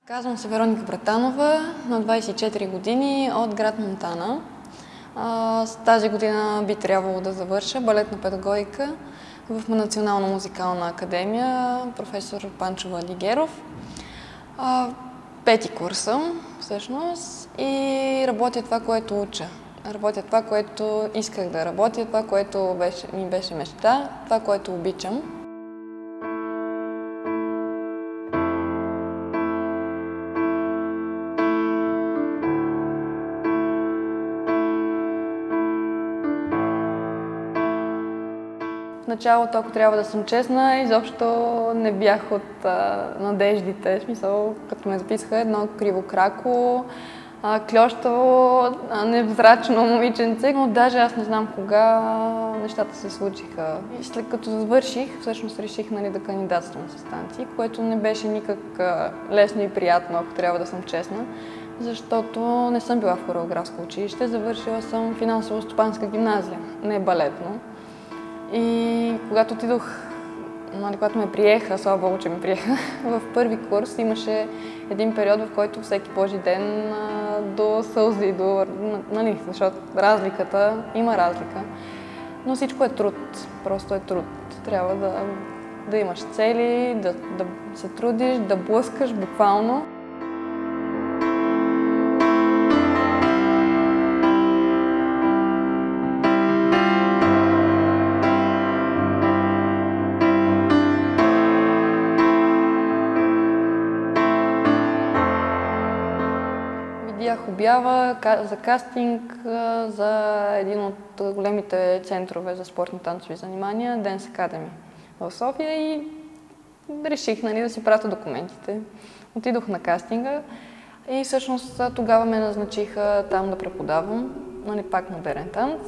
Казвам се Вероника Братанова, на 24 години от град Монтана. С тази година би трябвало да завърша балетна педагогика в Национална музикална академия, професор Панчо Владигеров. Пети курс съм всъщност и работя това, което уча. Работя това, което исках да работя, това, което ми беше мечта, това, което обичам. В началото, ако трябва да съм честна, изобщо не бях от надеждите. В смисъл, като ме записаха едно кривокрако, клющаво, невзрачно момиченце, но даже аз не знам кога нещата се случиха. И след като завърших, всъщност реших да кандидатствам с танци, което не беше никак лесно и приятно, ако трябва да съм честна, защото не съм била в хореографско училище, завършила съм финансово-стопанска гимназия, не балетно. И когато отидох, когато ме приеха, слава Богу, че ме приеха, в първи курс имаше един период, в който всеки Божи ден до сълзи, защото има разлика, но всичко е труд, просто е труд. Трябва да имаш цели, да се трудиш, да блъскаш буквално. Видях обява за кастинг за един от големите центрове за спортни танцови занимания, Dance Academy в София и реших да си пратя документите. Отидох на кастинга и всъщност тогава ме назначиха там да преподавам, пак модерен танц,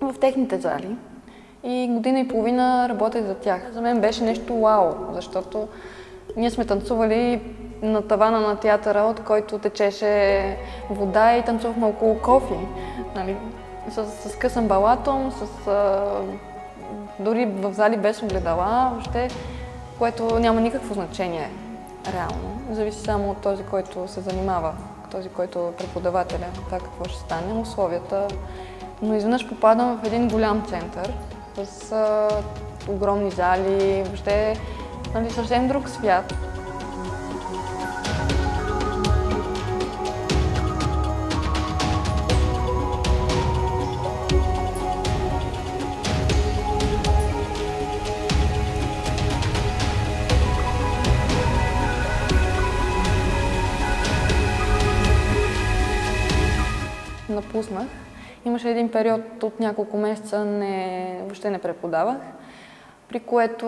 в техните зали. И година и половина работех за тях. За мен беше нещо вау, защото ние сме танцували на тавана на театъра, от който течеше вода и танцувахме около кофи. С късан балатон, дори в зали без огледала, въобще, което няма никакво значение реално. Зависи само от този, който се занимава, този, който е преподавателя, това какво ще стане, условията. Но изведнъж попадам в един голям център с огромни зали, въобще съвсем друг свят. Напуснах. Имаше един период от няколко месеца, въобще не преподавах, при което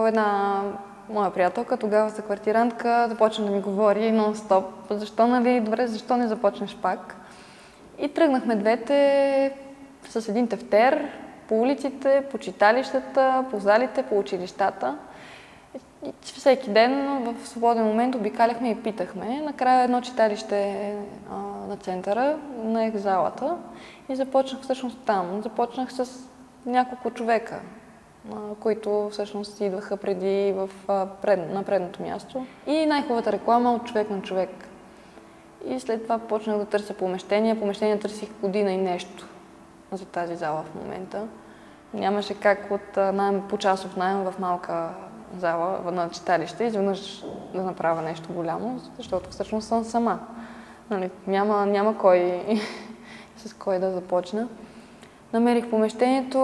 една моя приятелка, тогава съквартирантка, започна да ми говори нон-стоп, защо не започнеш пак. И тръгнахме двете с един тефтер по улиците, по читалищата, по залите, по училищата. И всеки ден в свободен момент обикаляхме и питахме. Накрая едно читалище на центъра, наех залата и започнах всъщност там. Започнах с няколко човека, които всъщност идваха преди на предното място. И най-хубавата реклама от човек на човек. И след това почнах да търся помещения. Помещения търсих година и нещо за тази зала в момента. Нямаше как от почасов наем в малка зала на читалище изведнъж да направя нещо голямо, защото всъщност съм сама. Няма кой с кой да започна. Намерих помещението,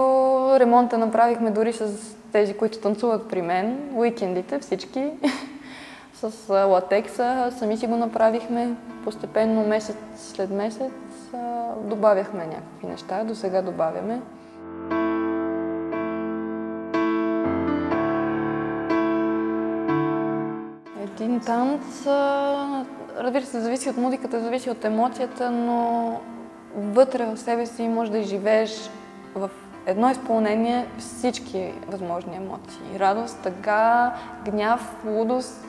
ремонта направихме дори с тези, които танцуват при мен, уикендите, всички, с латекса, сами си го направихме, постепенно месец след месец добавяхме някакви неща, до сега добавяме. Един танц, разбира се, зависи от музиката, зависи от емоцията, но вътре в себе си може да изживееш в едно изпълнение всички възможни емоции. Радост, тъга, гняв, лудост.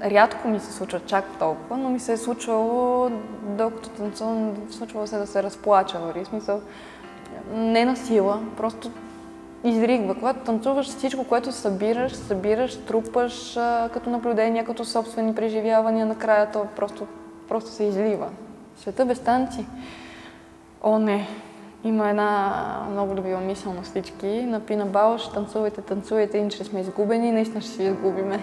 Рядко ми се случва чак толкова, но ми се е случвало, докато танцувам, случвало се да се разплача дори. В смисъл, не на сила, просто изригва. Когато танцуваш, всичко, което събираш, трупаш като наблюдения, като собствени преживявания, накрая то просто се излива. Света без танци. О, не! Има една много любима мисъл на всички. На Пина Бауш: танцувайте, танцувайте, иначе сме изгубени, наистина ще си изгубиме.